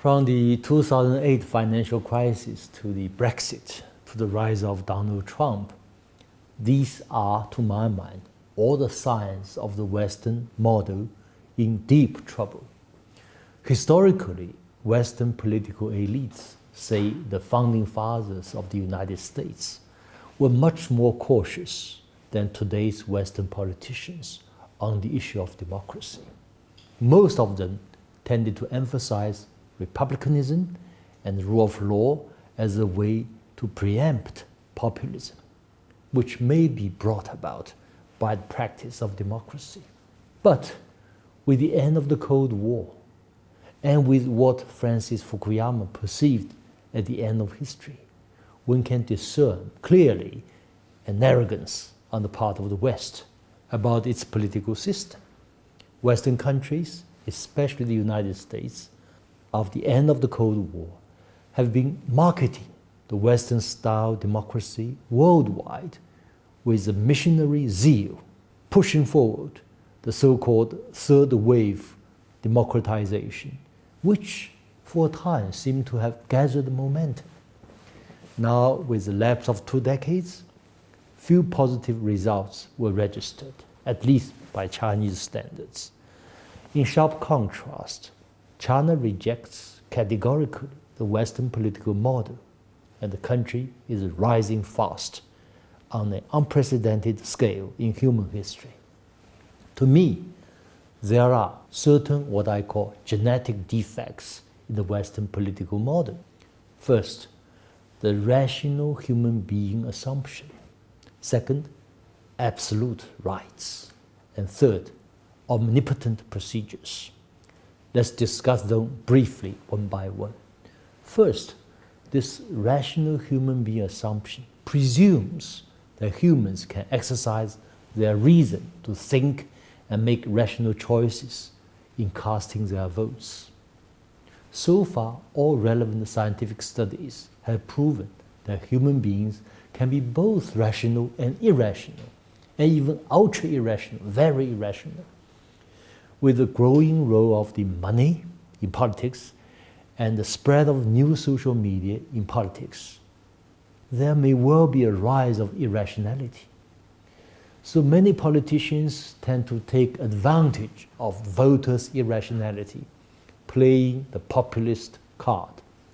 From the 2008 financial crisis to the Brexit to the rise of Donald Trump, these are, to my mind, all the signs of the Western model in deep trouble. Historically, Western political elites, say the founding fathers of the United States, were much more cautious than today's Western politicians on the issue of democracy. Most of them tended to emphasize republicanism and rule of law as a way to preempt populism, which may be brought about by the practice of democracy. But with the end of the Cold War, and with what Francis Fukuyama perceived at the end of history, one can discern clearly an arrogance on the part of the West about its political system. Western countries, especially the United States, of the end of the Cold War, have been marketing the Western-style democracy worldwide with a missionary zeal, pushing forward the so-called third wave democratization, which for a time seemed to have gathered momentum. Now, with the lapse of 2 decades, few positive results were registered, at least by Chinese standards. In sharp contrast, China rejects categorically the Western political model, and the country is rising fast on an unprecedented scale in human history. To me, there are certain what I call genetic defects in the Western political model. First, the rational human being assumption. Second, absolute rights. And third, omnipotent procedures. Let's discuss them briefly one by one. First, this rational human being assumption presumes that humans can exercise their reason to think and make rational choices in casting their votes. So far, all relevant scientific studies have proven that human beings can be both rational and irrational, and even ultra-irrational, very irrational. With the growing role of the money in politics and the spread of new social media in politics, there may well be a rise of irrationality. So many politicians tend to take advantage of voters' irrationality, playing the populist card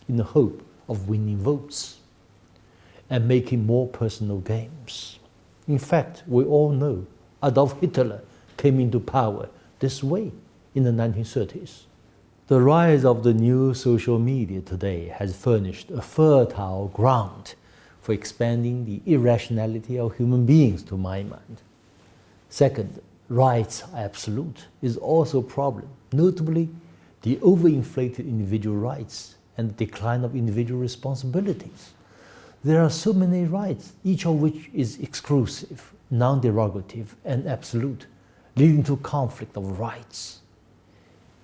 in the hope of winning votes and making more personal gains. In fact, we all know Adolf Hitler came into power this way in the 1930s. The rise of the new social media today has furnished a fertile ground for expanding the irrationality of human beings, to my mind. Second, rights are absolute is also a problem, notably the overinflated individual rights and the decline of individual responsibilities. There are so many rights, each of which is exclusive, non-derogative, and absolute, leading to conflict of rights.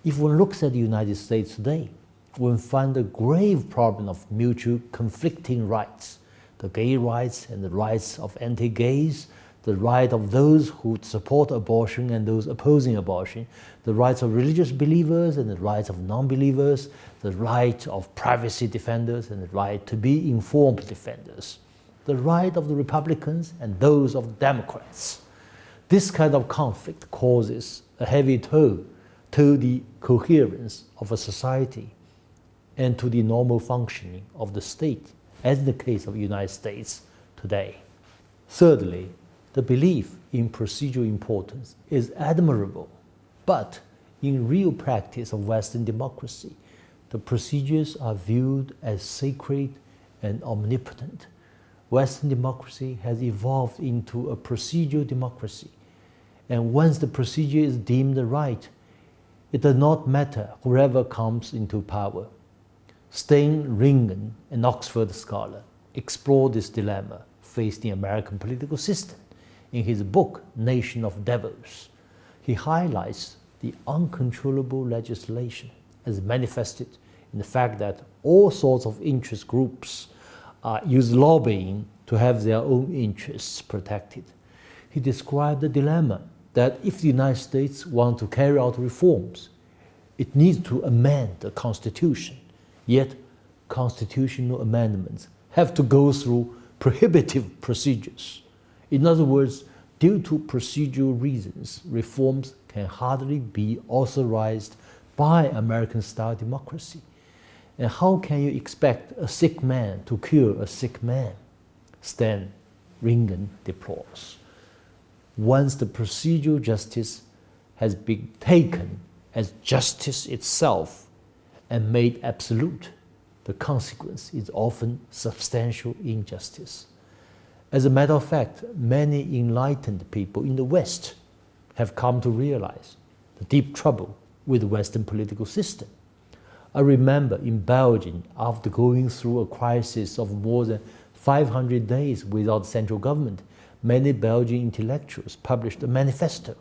If one looks at the United States today, one finds a grave problem of mutual conflicting rights, the gay rights and the rights of anti-gays, the right of those who support abortion and those opposing abortion, the rights of religious believers and the rights of non-believers, the right of privacy defenders and the right to be informed defenders, the right of the Republicans and those of the Democrats. This kind of conflict causes a heavy toll to the coherence of a society and to the normal functioning of the state, as in the case of the United States today. Thirdly, the belief in procedural importance is admirable, but in real practice of Western democracy, the procedures are viewed as sacred and omnipotent. Western democracy has evolved into a procedural democracy, and once the procedure is deemed right, it does not matter whoever comes into power. Stein Ringen, an Oxford scholar, explored this dilemma faced the American political system in his book, Nation of Devils. He highlights the uncontrollable legislation as manifested in the fact that all sorts of interest groups use lobbying to have their own interests protected. He described the dilemma that if the United States wants to carry out reforms, it needs to amend the Constitution Yet, constitutional amendments have to go through prohibitive procedures. In other words, due to procedural reasons, reforms can hardly be authorized by American-style democracy. And how can you expect a sick man to cure a sick man? Stan Ringen deplores. Once the procedural justice has been taken as justice itself and made absolute, the consequence is often substantial injustice. As a matter of fact, many enlightened people in the West have come to realize the deep trouble with the Western political system. I remember in Belgium, after going through a crisis of more than 500 days without central government, many Belgian intellectuals published a manifesto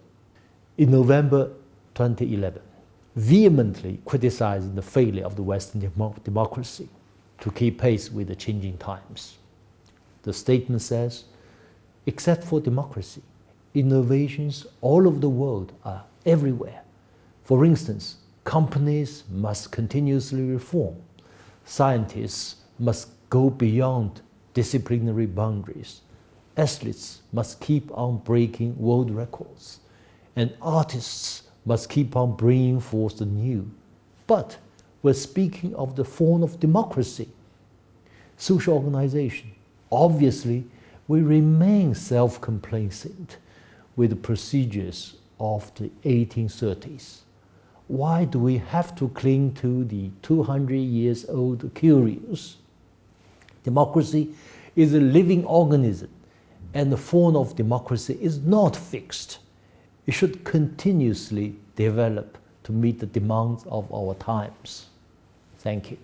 in November 2011, vehemently criticizing the failure of the Western democracy to keep pace with the changing times. The statement says, except for democracy, innovations all over the world are everywhere. For instance, companies must continuously reform. Scientists must go beyond disciplinary boundaries. Athletes must keep on breaking world records. And artists must keep on bringing forth the new. But we're speaking of the form of democracy, social organization. Obviously, we remain self-complacent with the procedures of the 1830s. Why do we have to cling to the 200 years old curios? Democracy is a living organism, and the form of democracy is not fixed. It should continuously develop to meet the demands of our times. Thank you.